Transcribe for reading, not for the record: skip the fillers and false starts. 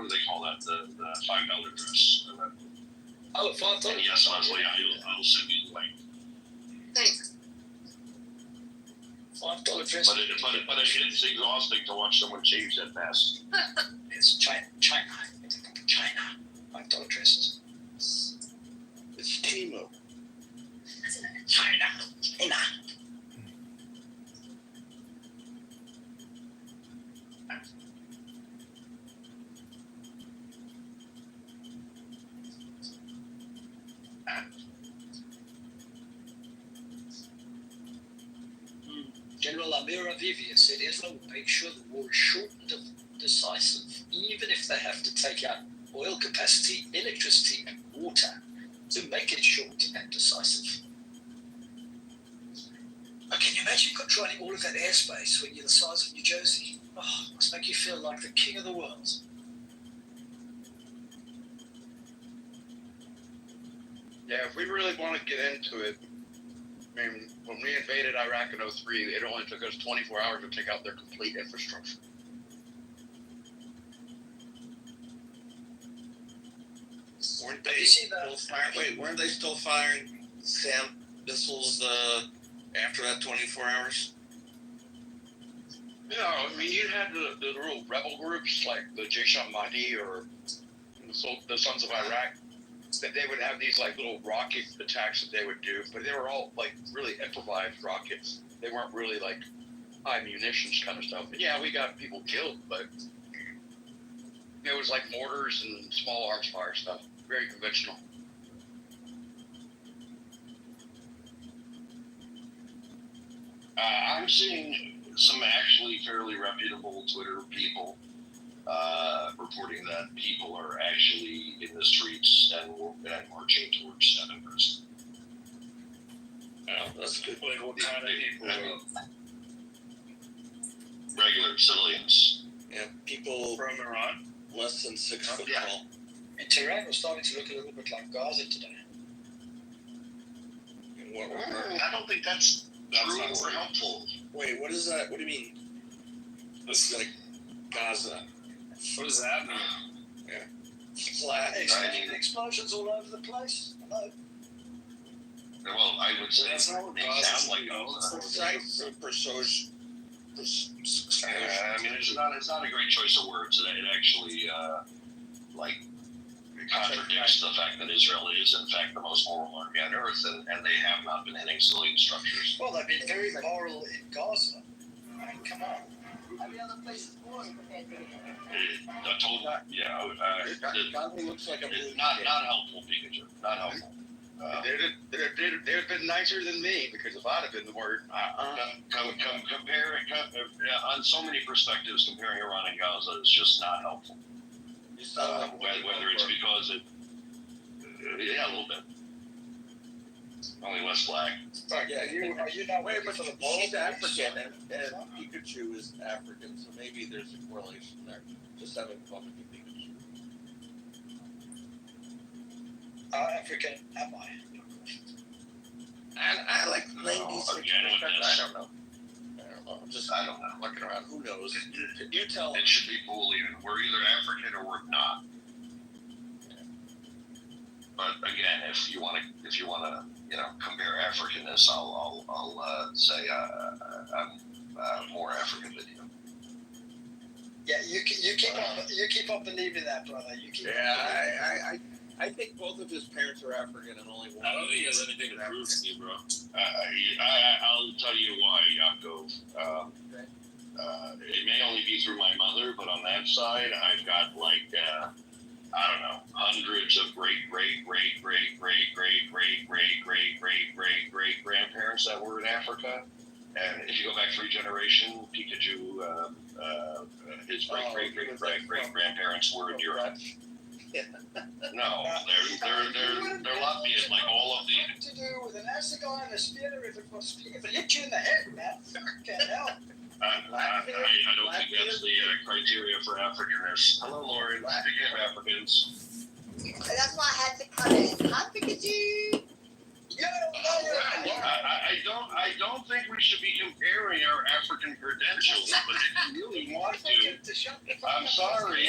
do they call that? The $5 dress. Oh, $5. And yes, Leslie, I'll send you the link. Thanks. $5 dress. But it's exhausting to watch someone change that fast. It's China. $5 dresses. It's Timo. China. General Amir Avivi said Israel will make sure the war is short and decisive, even if they have to take out oil capacity, electricity, and water to make it short and decisive. Can you imagine controlling all of that airspace when you're the size of New Jersey? Oh, it must make you feel like the king of the world. Yeah, if we really want to get into it, I mean, when we invaded Iraq in 2003, it only took us 24 hours to take out their complete infrastructure. Weren't Have they you seen that? still firing? Wait, weren't they still firing SAM missiles after that 24 hours? You know, I mean, you had the little rebel groups like the Jaish al-Mahdi or the Sons of Iraq, that they would have these like little rocket attacks that they would do, but they were all like really improvised rockets. They weren't really like high munitions kind of stuff. And yeah, we got people killed, but it was like mortars and small arms fire stuff. Very conventional. I'm seeing some actually fairly reputable Twitter people reporting that people are actually in the streets and marching towards Edinburgh. That's good. Like what kind of people? Regular civilians. Yeah, people From Iran? less than 6 foot Yeah. tall. And Tehran was starting to look a little bit like Gaza today. And what, I don't think that's true not or helpful. wait, what is that? What do you mean? This is like Gaza. What does that mean? Flat. Explosions all over the place. Hello. Well, I would say That's not what they Gaza sound like is. those. Precision. I mean, it's not a great choice of words. It actually contradicts the fact that Israel is, in fact, the most moral army on earth, and they have not been hitting civilian structures. Well, they've been very moral in Gaza. I mean, come on. Every other place is more compared to Gaza looks like a blue not helpful, Pikachu. Not helpful. They'd have been nicer than me, because if I'd have been the word, on so many perspectives, comparing Iran and Gaza is just not helpful. Whether it's because a little bit. Only less black. Yeah, are you not waiting for the ball? She's African, and Pikachu is African, so maybe there's a correlation there. Just having fun with you, Pikachu. How African am I? And I like 96%. I don't know. I'm just I don't know. looking around. Who knows? You tell. It should be Boolean. We're either African or we're not. But again, if you want to, compare Africanness, I'll say I'm more African than you. Yeah, you keep on believing that, brother. You keep. Yeah, I think both of his parents are African and only one. I don't think he has anything to prove to you, bro. I'll tell you why, Yaakov. It may only be through my mother, but on that side, I've got hundreds of great grandparents that were in Africa. And if you go back 3 generations, Pikachu, his great grandparents were in Europe. No, they're Latvian, like all of the. To do with an assegai and a spear if it hit you in the head, man. Fucking hell. I don't think that's the criteria for Africanness. Hello, Lauren. Speaking of Africans. That's why I had to cut in. Hi, Pikachu. I don't think we should be comparing our African credentials, but if you really want to, I'm sorry.